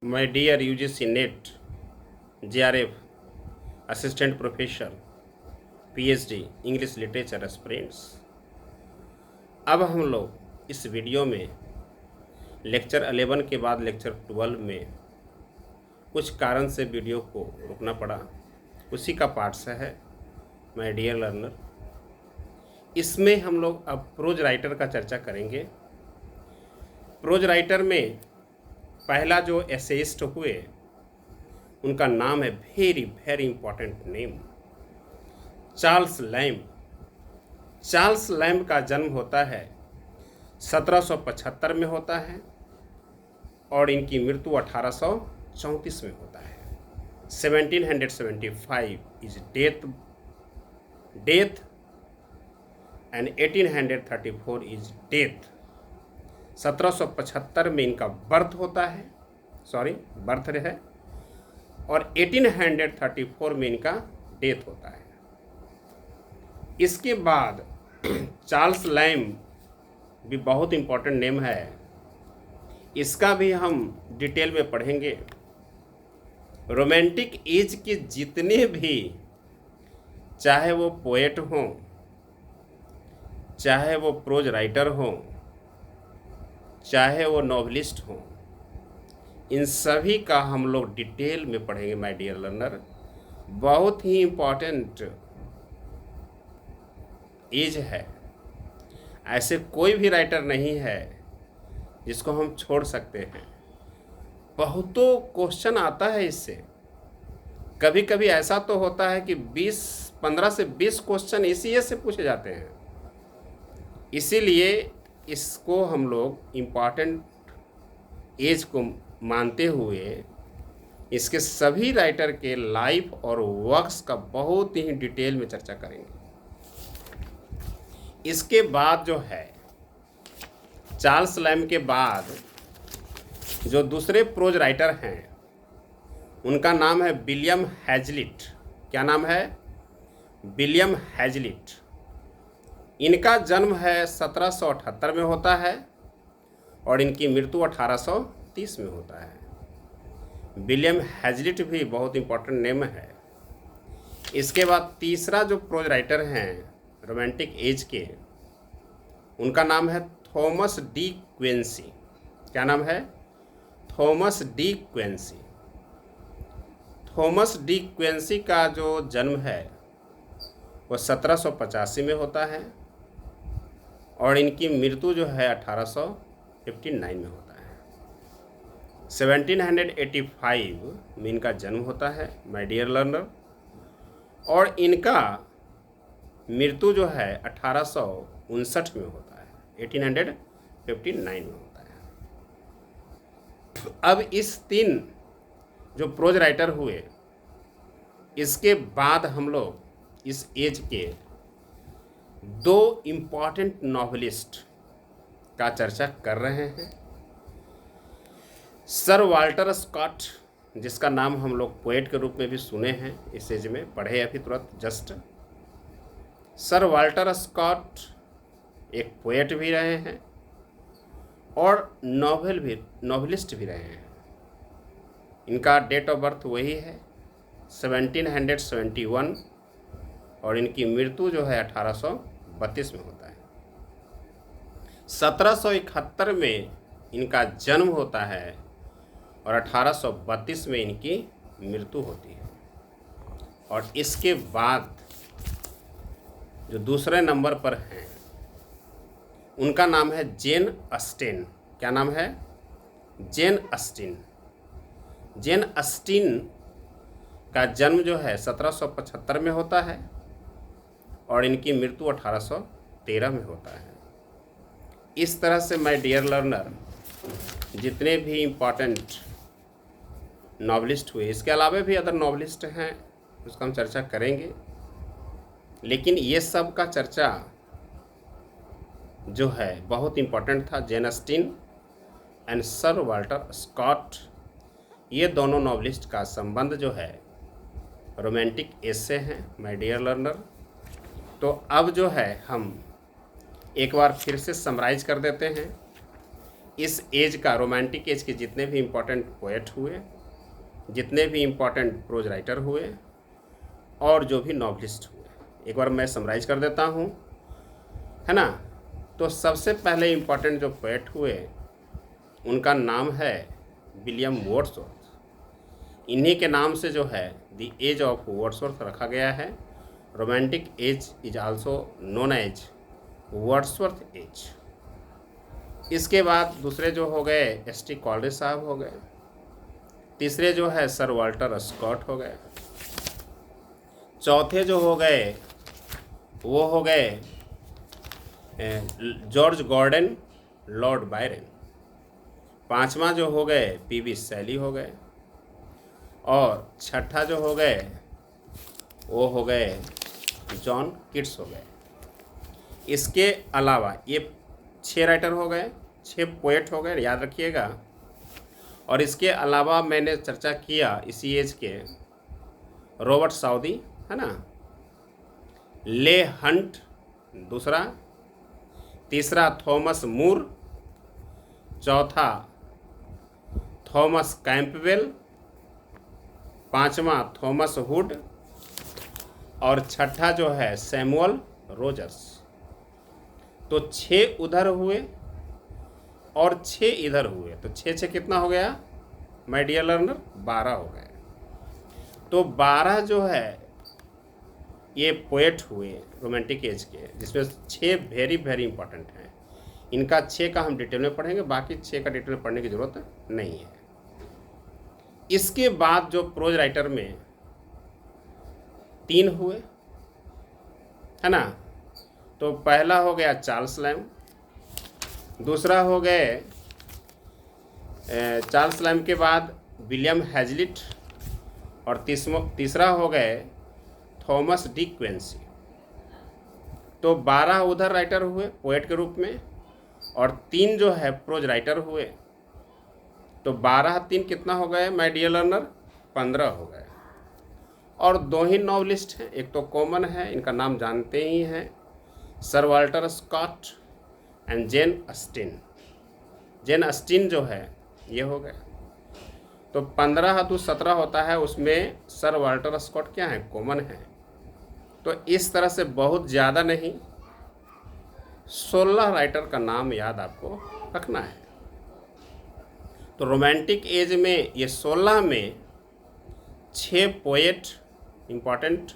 My dear UGC NET, JRF, Assistant Professor, PhD, English literature aspirants. अब हम लोग इस वीडियो में लेक्चर 11 के बाद लेक्चर 12 में कुछ कारण से वीडियो को रोकना पड़ा, उसी का पार्ट से है माय डियर लर्नर। इसमें हम लोग अब प्रोज राइटर का चर्चा करेंगे। प्रोज राइटर में पहला जो एसेइस्ट हुए उनका नाम है very very important name, Charles lamb. Charles lamb का जन्म होता है 1775 में होता है और इनकी मृत्यु 1834 में होता है। 1775 is death and 1834 is death. 1775 में इनका बर्थ होता है, बर्थ है, और 1834 में इनका डेथ होता है। इसके बाद चार्ल्स लैम्ब भी बहुत इम्पोर्टेंट नेम है, इसका भी हम डिटेल में पढ़ेंगे। रोमांटिक एज के जितने भी, चाहे वो पोएट हों, चाहे वो प्रोज राइटर हों, चाहे वो नॉवलिस्ट हों, इन सभी का हम लोग डिटेल में पढ़ेंगे माय डियर लर्नर। बहुत ही इम्पोर्टेंट एज है, ऐसे कोई भी राइटर नहीं है जिसको हम छोड़ सकते हैं। बहुतों क्वेश्चन आता है इससे, कभी कभी ऐसा तो होता है कि 15 से 20 क्वेश्चन इसी एज से पूछे जाते हैं। इसीलिए इसको हम लोग इम्पॉर्टेंट एज को मानते हुए इसके सभी राइटर के लाइफ और वर्क्स का बहुत ही डिटेल में चर्चा करेंगे। इसके बाद जो है, चार्ल्स लैम्ब के बाद जो दूसरे प्रोज राइटर हैं उनका नाम है विलियम हैजलिट। क्या नाम है? William Hazlitt. इनका जन्म है 1778 में होता है और इनकी मृत्यु 1830 में होता है। विलियम हैजलिट भी बहुत इंपॉर्टेंट नेम है। इसके बाद तीसरा जो प्रोज राइटर हैं रोमांटिक एज के, उनका नाम है थॉमस डी क्विंसी। क्या नाम है? Thomas De Quincey. Thomas De Quincey का जो जन्म है वो 1785 में होता है और इनकी मृत्यु जो है 1859 में होता है। 1785 में इनका जन्म होता है माय डियर लर्नर, और इनका मृत्यु जो है 1859 में होता है, 1859 में होता है। अब इस 3 जो प्रोज राइटर हुए, इसके बाद हम लोग इस एज के 2 इम्पॉर्टेंट नॉवेलिस्ट का चर्चा कर रहे हैं। सर वाल्टर स्कॉट, जिसका नाम हम लोग पोएट के रूप में भी सुने हैं, इस एज में पढ़े अभी तुरंत जस्ट। सर वाल्टर स्कॉट एक पोएट भी रहे हैं और नॉवेलिस्ट भी रहे हैं। इनका डेट ऑफ बर्थ वही है 1771 और इनकी मृत्यु जो है 1832 में होता है। 1771 में इनका जन्म होता है और 1832 में इनकी मृत्यु होती है। और इसके बाद जो दूसरे नंबर पर हैं उनका नाम है जेन ऑस्टेन। क्या नाम है? जेन ऑस्टेन। जेन ऑस्टेन का जन्म जो है 1775 में होता है और इनकी मृत्यु 1813 में होता है। इस तरह से माय डियर लर्नर जितने भी इम्पॉर्टेंट नॉवलिस्ट हुए, इसके अलावा भी अदर नॉवलिस्ट हैं, उसका हम चर्चा करेंगे, लेकिन ये सब का चर्चा जो है बहुत इम्पॉर्टेंट था। Jane Austen and sir Walter Scott, ये दोनों नॉवलिस्ट का संबंध जो है रोमांटिक एज से हैं माय डियर लर्नर। तो अब जो है हम एक बार फिर से समराइज कर देते हैं। इस एज का, रोमांटिक एज के जितने भी इम्पोर्टेंट पोएट हुए, जितने भी इम्पोर्टेंट प्रोज राइटर हुए और जो भी नॉवलिस्ट हुए, एक बार मैं समराइज कर देता हूँ, है ना। तो सबसे पहले इम्पोर्टेंट जो पोएट हुए उनका नाम है विलियम वर्ड्सवर्थ। इन्हीं के नाम से जो है द एज ऑफ वर्ड्सवर्थ रखा गया है। Romantic age is also known as Wordsworth age. इसके बाद दूसरे जो हो गए एस.टी. कॉलरिज साहब हो गए। तीसरे जो है सर वाल्टर स्कॉट हो गए। चौथे जो हो गए वो हो गए जॉर्ज गॉर्डन लॉर्ड बायरन। पांचवा जो हो गए पी.बी. शैली हो गए। और छठा जो हो गए वो हो गए जॉन किट्स हो गए। इसके अलावा ये 6 राइटर हो गए, 6 पोएट हो गए, याद रखिएगा। और इसके अलावा मैंने चर्चा किया इसी एज के रॉबर्ट साउदी, है ना, ले हंट दूसरा, तीसरा थॉमस मूर, चौथा थॉमस कैंपबेल, पांचवा थॉमस हुड और छठा जो है सैमुअल रोजर्स। तो 6 उधर हुए और 6 इधर हुए, तो 6 कितना हो गया माय डियर लर्नर? 12 हो गए। तो 12 जो है ये पोएट हुए रोमांटिक एज के, जिसमें 6 वेरी वेरी इंपॉर्टेंट हैं। इनका 6 का हम डिटेल में पढ़ेंगे, बाकी 6 का डिटेल में पढ़ने की ज़रूरत नहीं है। इसके बाद जो प्रोज राइटर में 3 हुए, है ना। तो पहला हो गया चार्ल्स लैम, दूसरा हो गए चार्ल्स लैम के बाद विलियम हैजलिट और तीसरा हो गए थॉमस डी क्वेंसी। तो 12 उधर राइटर हुए पोएट के रूप में और 3 जो है प्रोज राइटर हुए। तो 12 3 कितना हो गए माय डियर लर्नर? 15 हो गए। और 2 ही नॉवलिस्ट हैं, एक तो कॉमन है, इनका नाम जानते ही हैं, sir Walter Scott and Jane Austen. Jane Austen जो है ये हो गए। तो 15 तो 17 होता है, उसमें सर वाल्टर स्कॉट क्या है? कॉमन है। तो इस तरह से बहुत ज़्यादा नहीं, 16 राइटर का नाम याद आपको रखना है। तो रोमांटिक एज में ये 16 में 6 पोएट इम्पॉर्टेंट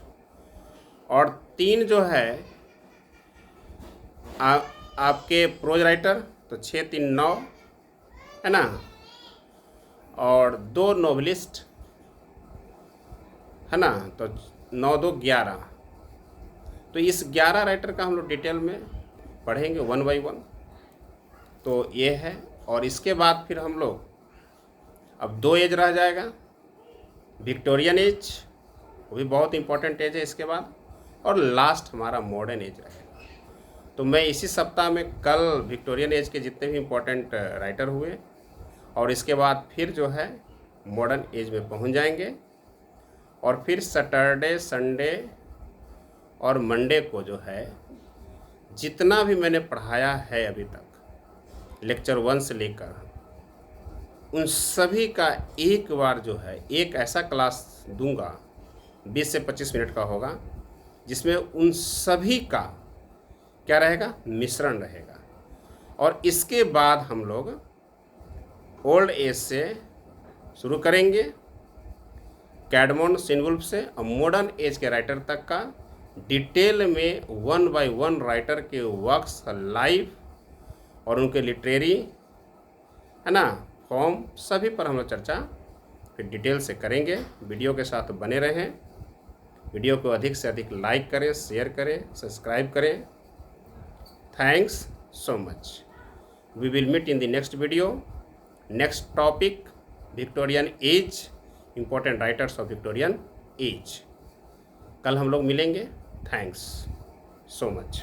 और 3 जो है आपके प्रोज राइटर, तो 6 3 9, है ना। और 2 नोवेलिस्ट, है ना, तो 9 2 11। तो इस 11 राइटर का हम लोग डिटेल में पढ़ेंगे 1 बाई 1। तो ये है। और इसके बाद फिर हम लोग अब 2 एज रह जाएगा, विक्टोरियन एज, वो भी बहुत इंपॉर्टेंट एज है इसके बाद, और लास्ट हमारा मॉडर्न एज रहेगा। तो मैं इसी सप्ताह में कल विक्टोरियन एज के जितने भी इम्पोर्टेंट राइटर हुए और इसके बाद फिर जो है मॉडर्न एज में पहुंच जाएंगे। और फिर सैटरडे संडे और मंडे को जो है जितना भी मैंने पढ़ाया है अभी तक लेक्चर 1 से लेकर, उन सभी का एक बार जो है एक ऐसा क्लास दूंगा, 20 से 25 मिनट का होगा, जिसमें उन सभी का क्या रहेगा? मिश्रण रहेगा। और इसके बाद हम लोग ओल्ड एज से शुरू करेंगे, कैडमोन सिनवुल्फ से, और मॉडर्न एज के राइटर तक का डिटेल में 1 बाई 1 राइटर के वर्क्स लाइव और उनके लिटरेरी, है ना, फॉर्म, सभी पर हम लोग चर्चा फिर डिटेल से करेंगे। वीडियो के साथ बने रहें, वीडियो को अधिक से अधिक लाइक करें, शेयर करें, सब्सक्राइब करें। Thanks so much. We will meet in the next video. Next topic Victorian age, important writers of Victorian age. कल हम लोग मिलेंगे। Thanks so much.